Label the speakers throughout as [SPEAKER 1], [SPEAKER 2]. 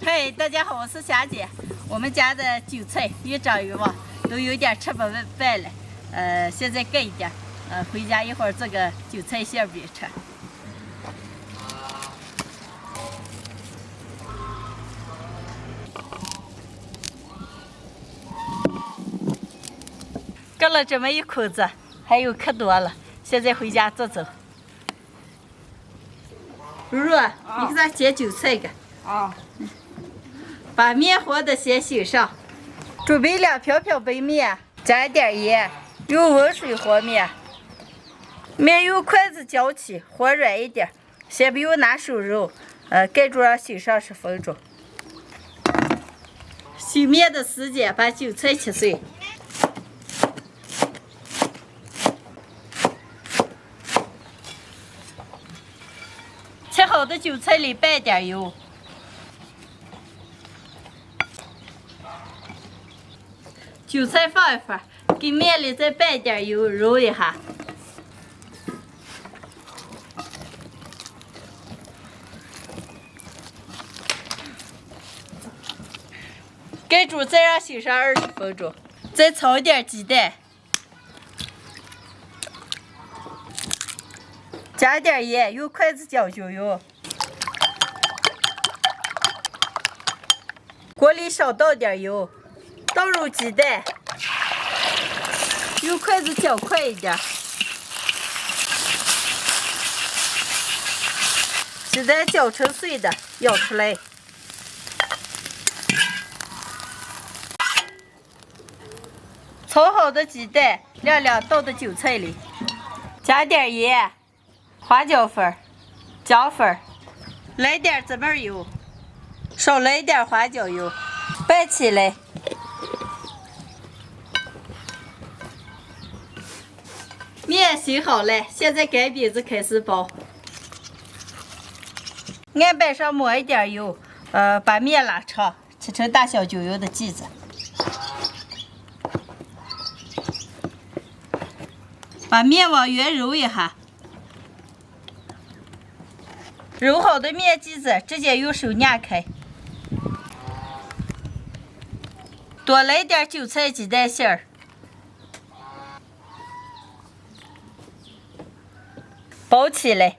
[SPEAKER 1] 嘿，大家好，我是霞姐。我们家的韭菜越长越旺，都有点吃不完了。现在盖一点，回家一会儿做个韭菜馅饼吃。割了这么一口子，还有可多了。现在回家做走。如如，你给咱切韭菜个。把面和的先洗上，准备2瓢瓢白面，加一点盐，用温水和面。面用筷子搅起，和软一点。先不用拿手揉，盖住让洗上10分钟。洗面的时间，把韭菜切碎。切好的韭菜里拌点油。韭菜放一放，给面里再拌点油，揉一下。盖住，再让洗上20分钟。再炒一点鸡蛋，加点盐，用筷子搅均匀。锅里少倒点油。倒入鸡蛋，用筷子搅快一点。鸡蛋搅成碎的，舀出来。炒好的鸡蛋晾晾倒到韭菜里，加点盐、花椒粉、姜粉，来点芝麻油，少来点花椒油，拌起来。面洗好了，现在擀饼子开始包。案板上抹一点油，把面拉长，切成大小均匀的剂子。把面往圆揉一下，揉好的面剂子直接用手压开。多来点韭菜鸡蛋馅儿。包起来，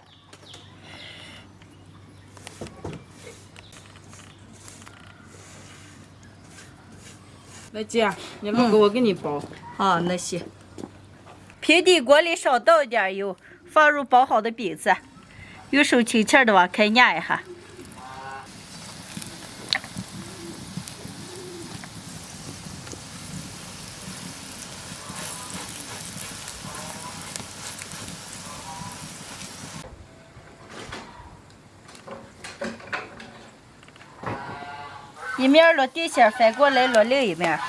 [SPEAKER 2] 那姐，你弄个我给你包。
[SPEAKER 1] 好，那行。平底锅里少倒一点油，放入包好的饼子，用手轻轻的往开压一下。一面落地馅，翻过来落另一面。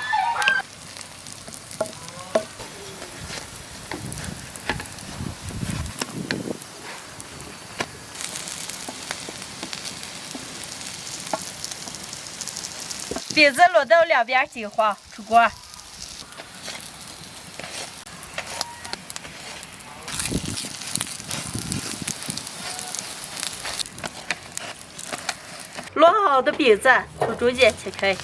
[SPEAKER 1] 饼子落到两边金黄，出锅。落好的饼子从中间切开，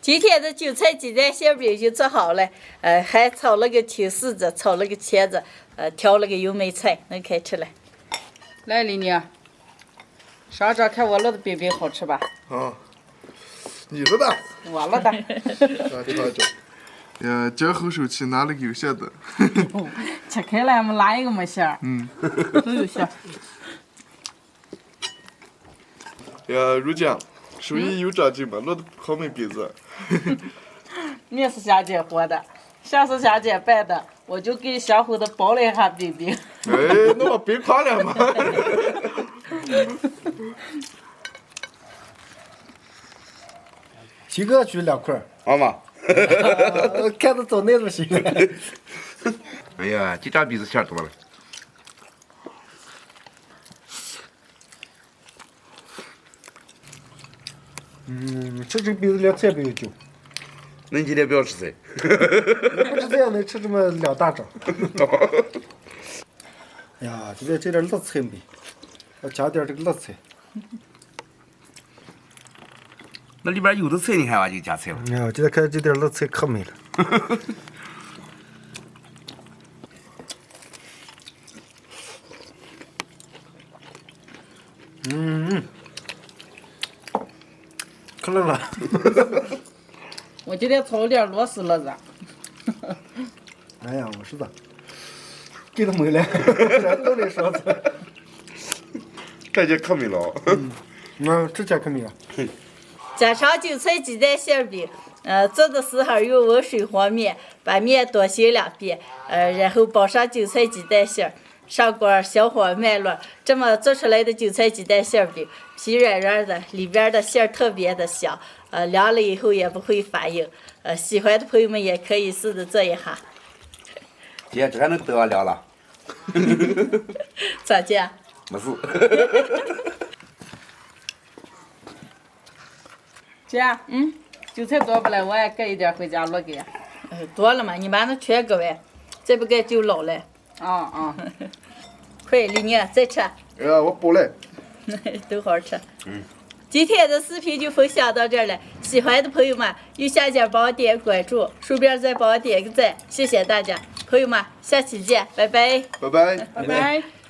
[SPEAKER 1] 今天的韭菜鸡蛋馅饼就做好了，还炒了个青柿子，炒了个茄子，调了个油麦菜，能开吃了。
[SPEAKER 2] 来，丽妮，尝尝看我烙的饼饼好吃吧？
[SPEAKER 3] 好，你说的。
[SPEAKER 2] 我烙的。
[SPEAKER 3] 尝尝。脚后手气拿了个有馅的。
[SPEAKER 2] 切开了，俺们哪一个没馅儿？都有馅。
[SPEAKER 3] 如酱，手艺有长进嘛，烙的好美饼子。
[SPEAKER 2] 面是霞姐和的，馅是霞姐拌的，我就给相互的包了一下饼饼。
[SPEAKER 3] 哎，那我别夸了嘛。
[SPEAKER 4] 七个取2块。
[SPEAKER 3] 好嘛。
[SPEAKER 4] 看着找那种行。
[SPEAKER 5] 哎呀，这张饼子馅多了。
[SPEAKER 4] 吃这个比聊菜比较久。
[SPEAKER 5] 那你今天不要吃菜。
[SPEAKER 4] 不吃这样能吃这么2大整。哎呀，今天这点辣菜没，要加点这个辣菜。
[SPEAKER 5] 那里边有的菜你看吧就加菜了。
[SPEAKER 4] 哎呀，今天看这点辣菜可美了。可乐了。
[SPEAKER 2] 我今天炒了点螺丝了子。
[SPEAKER 4] 哎呀，我是的，给他没了，都得说子。
[SPEAKER 3] 看见可美了。
[SPEAKER 4] 之前可没了。
[SPEAKER 1] 家常韭菜鸡蛋馅饼，做的时候用温水和面，把面多醒2遍，然后包上韭菜鸡蛋馅儿，上锅小火慢煸。这么做出来的韭菜鸡蛋馅饼，皮软软的，里边的馅儿特别的香，凉了以后也不会发硬。喜欢的朋友们也可以试着做一下。
[SPEAKER 5] 姐，这还能得凉了？
[SPEAKER 1] 咋姐？
[SPEAKER 5] 没事。
[SPEAKER 2] 姐，韭菜多不来，我也割一点回家烙给。
[SPEAKER 1] 多了嘛，你把那全割完，再不割就老了。快，李宁，再吃。
[SPEAKER 3] 哎呀，我饱了。
[SPEAKER 1] 都好好吃。今天的视频就分享到这儿了，喜欢的朋友们右下角帮我点关注，顺便再帮我点个赞，谢谢大家，朋友们，下期见，拜拜。
[SPEAKER 3] 拜拜。
[SPEAKER 2] 拜拜。